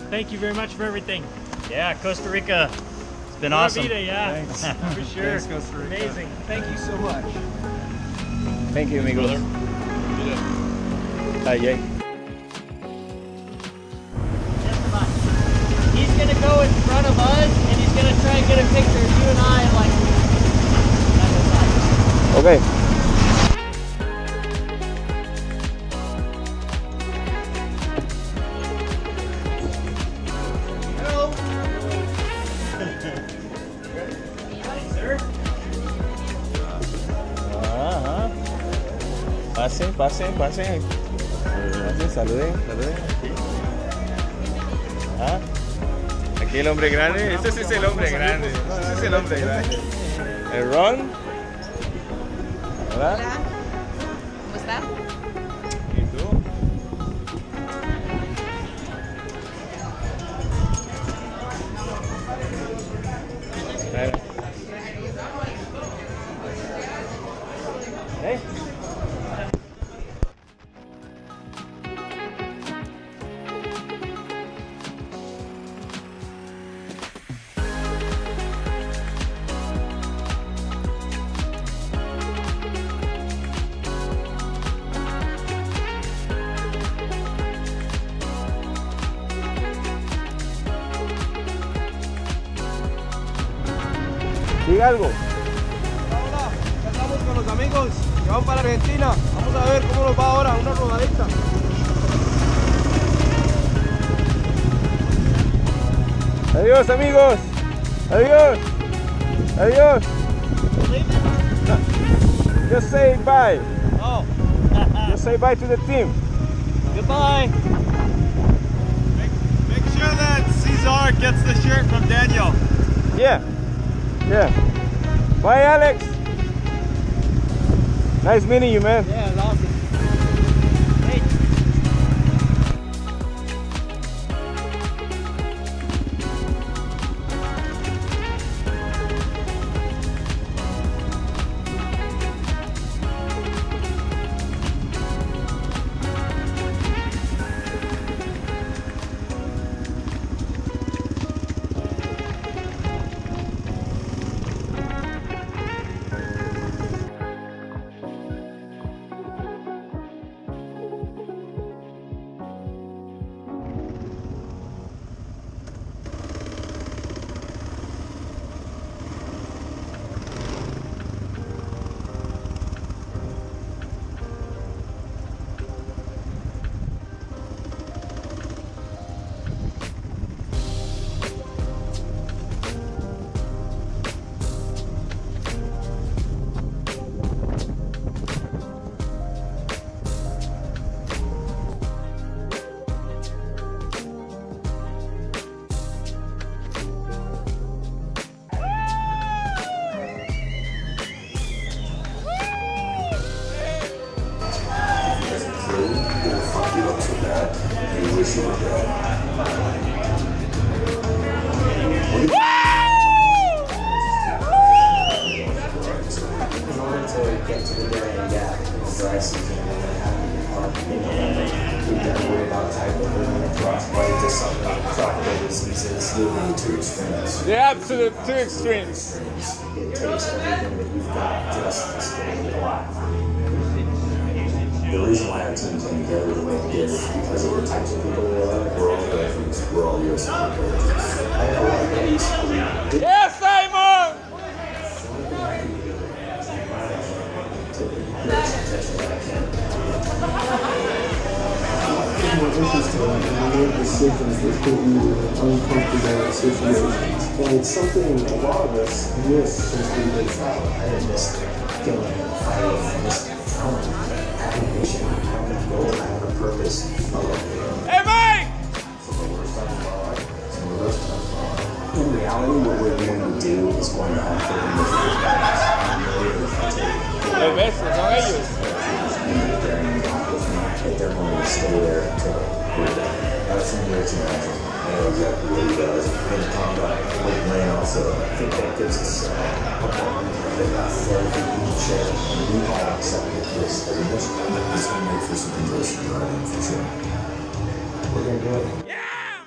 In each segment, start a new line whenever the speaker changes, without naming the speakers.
thank you very much for everything.
Yeah, Costa Rica. It's been awesome.
Vida, yeah,
Thanks.
for sure.
Thanks, Costa Rica.
Amazing.
Thank you so much.
Thank you, amigos. Hi, Jay.
He's gonna go in front of us, and he's gonna try and get a picture of you and I, like.
Okay.
Hello. Hi, sir.
Pasen. Pasen, saluden. Ah, aquí el hombre grande. Este sí es el hombre grande. El Ron. Hola.
Hola, ¿cómo está?
¿Y tú? Hey. Diga algo.
Hola, ya estamos con los amigos que van para Argentina. Vamos a ver cómo nos va ahora, una rodadita.
Adiós, amigos. Adiós. Just say bye.
Oh.
Just say bye to the team.
Goodbye.
Make sure that Cesar gets the shirt from Daniel.
Yeah. Bye, Alex. Nice meeting you, man.
Yeah, it's awesome. Hey.
In order to get to the Darién Gap, dry season, and then having your park, we gotta worry about type but into some tropical diseases, moving to extremes.
The absolute two extremes.
It takes everything that you've got just to stay alive. The reason why our team came together the way it did is because of the types of people we are. We're all veterans. We're all US military. I have a lot of buddies.
Yes, Simon!
More interesting and more decisions that put you in uncomfortable situations. And it's something a lot of us miss since we've been traveling. I didn't miss killing and fighting. I missed telling, having a mission, having a goal, having a purpose. I love it.
Hey, Mike!
Some of the worst times of our life, some of the best times of our life. In reality, what we're going to do is going to have certain difficulties.
Los besos, son ellos.
That they're going to stay there until we're done. That's in your imagine. I know exactly what he does. In combat with Lane also. I think that gives us a bond that we can share. And we all accepted this as a mission. This will make for some interesting riding for sure. We're going to do it.
Yeah!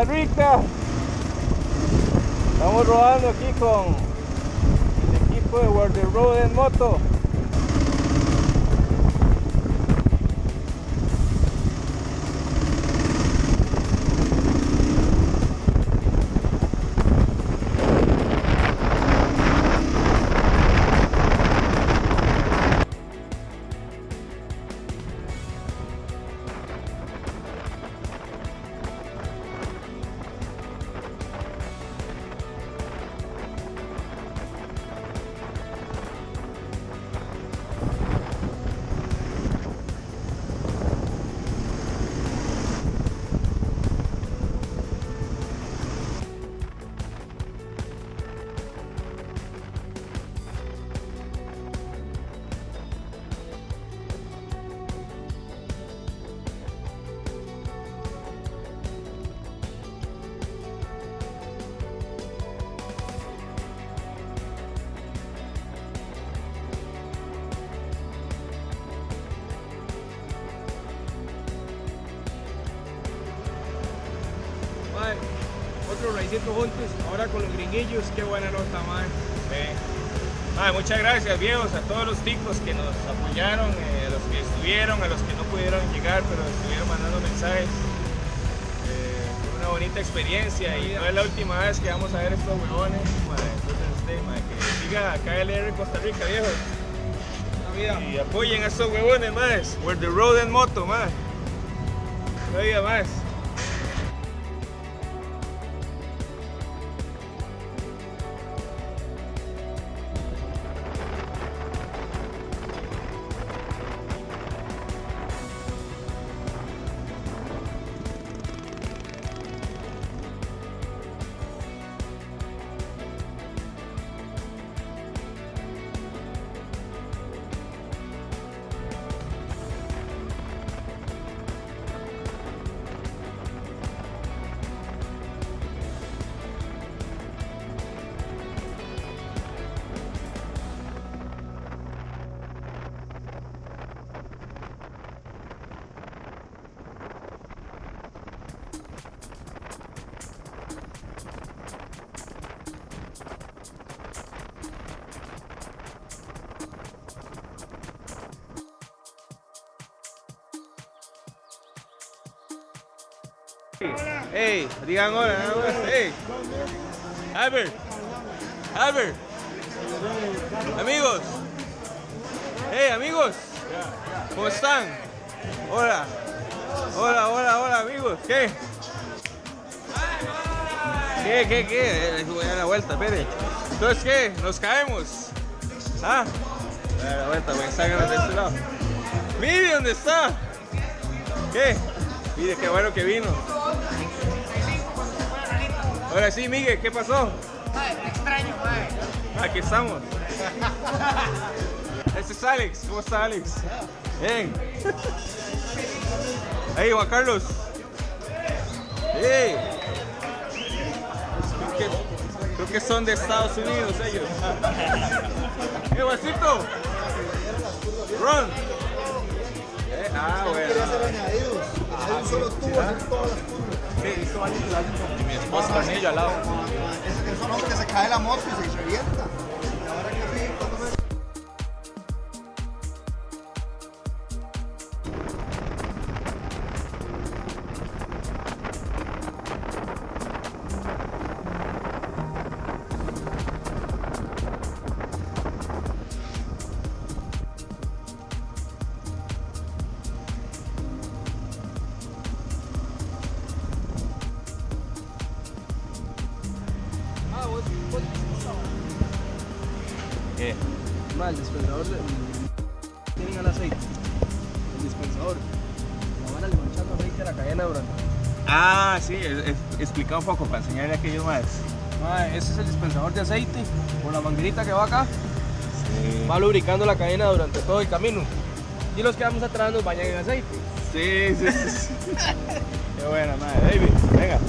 Costa Rica. Estamos rodando aquí con el equipo de WhereTheRoadEnds Moto. Otro raicito juntos, ahora con los gringuillos, qué buena nota, man.
Sí. Muchas gracias, viejos, a todos los ticos que nos apoyaron, a los que estuvieron, a los que no pudieron llegar, pero estuvieron mandando mensajes. Fue una bonita experiencia y no es la última vez que vamos a ver estos huevones. Entonces, que siga KLR Costa Rica, viejos. Y apoyen a estos huevones, más. WhereTheRoadEnds Moto, más. No diga más.
Hey, digan hola, hey. Albert, amigos. Hey, amigos. ¿Cómo están? Hola, amigos. ¿Qué? ¿Qué? Voy a dar la vuelta, espere. Entonces, ¿qué? ¿Nos caemos? ¿Ah? Voy a dar la vuelta, pues sácanos de este lado. Mire, ¿dónde está? ¿Qué? Mire, qué bueno que vino. Ahora sí, Miguel, ¿qué pasó?
Te extraño, mae.
Aquí estamos. Este es Alex. ¿Cómo está, Alex? Bien. Hey, Juan Carlos. Hey. Creo que son de Estados Unidos ellos. Hey, Juancito. Ron. Bueno.
Un solo tubo, hacer todas las curvas.
Sí, esto vale y mi esposa con ellos al lado.
Es un hombre que se cae la moto y se revienta. Y ahora que sí, cuando me...
¿Qué?
El dispensador tienen el aceite. El dispensador. La van almanchando aceite a la cadena durante.
Sí, explica un poco para enseñarle a aquellos más.
Ese es el dispensador de aceite. Con la manguerita que va acá.
Sí.
Va lubricando la cadena durante todo el camino. Y los que vamos atrás nos bañan en aceite.
Sí. Qué buena, madre. David, venga.